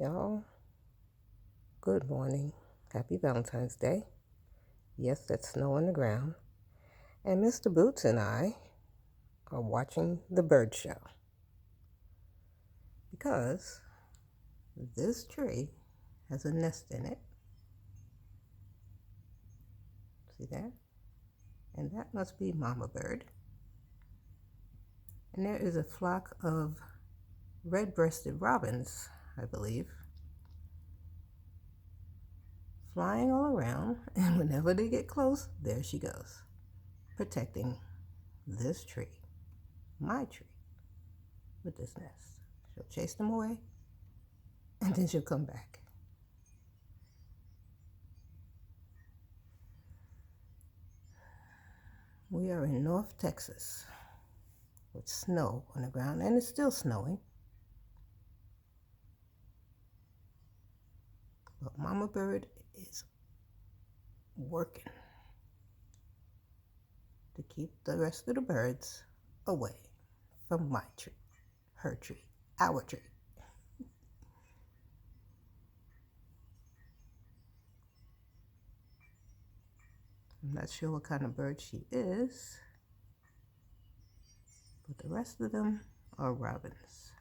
Y'all, good morning. Happy Valentine's Day. Yes, that's snow on the ground. And Mr. Boots and I are watching the bird show because this tree has a nest in it. See there? And that must be Mama Bird. And there is a flock of red-breasted robins, I believe, flying all around. And whenever they get close, there she goes, protecting this tree, my tree, with this nest. She'll chase them away, and then she'll come back. We are in North Texas with snow on the ground, and it's still snowing. But Mama Bird is working to keep the rest of the birds away from my tree, her tree, our tree. I'm not sure what kind of bird she is, but the rest of them are robins.